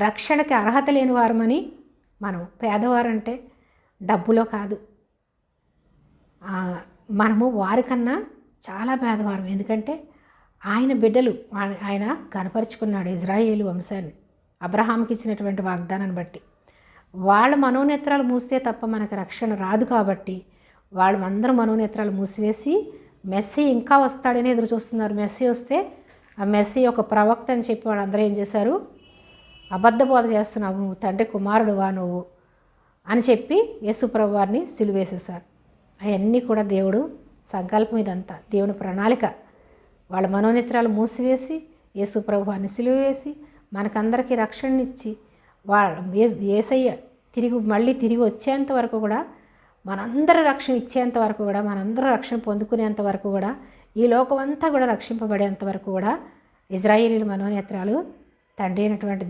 రక్షణకి అర్హత లేని వారమని మనం. పేదవారంటే డబ్బులో కాదు, మనము వారికన్నా చాలా పేదవారం. ఎందుకంటే ఆయన బిడ్డలు, ఆయన కనపరుచుకున్నాడు ఇజ్రాయేలు వంశాన్ని అబ్రహాంకి ఇచ్చినటువంటి వాగ్దానాన్ని బట్టి. వాళ్ళ మనోనేత్రాలు మూస్తే తప్ప మనకు రక్షణ రాదు. కాబట్టి వాళ్ళందరూ మనోనేత్రాలు మూసివేసి మెస్సీ ఇంకా వస్తాడని ఎదురు చూస్తున్నారు. మెస్సీ వస్తే ఆ మెస్సీ ఒక ప్రవక్త అని చెప్పి వాళ్ళందరూ ఏం చేశారు, అబద్ధ బోధ చేస్తున్నావు, నువ్వు తండ్రి కుమారుడువా నువ్వు అని చెప్పి యేసుప్రభు వారిని సిలువేసేశారు. అవన్నీ కూడా దేవుడు సంకల్పం, ఇదంతా దేవుని ప్రణాళిక. వాళ్ళ మనోనేత్రాలు మూసివేసి యేసుప్రభు వారిని సిలువేసి మనకందరికీ రక్షణనిచ్చి యేసయ్య మళ్ళీ తిరిగి వచ్చేంత వరకు కూడా, మనందరూ రక్షణ ఇచ్చేంత వరకు కూడా, మనందరూ రక్షణ పొందుకునేంత వరకు కూడా, ఈ లోకం అంతా కూడా రక్షింపబడేంత వరకు కూడా ఇజ్రాయేలీల మనోనేత్రాలు తండ్రి అయినటువంటి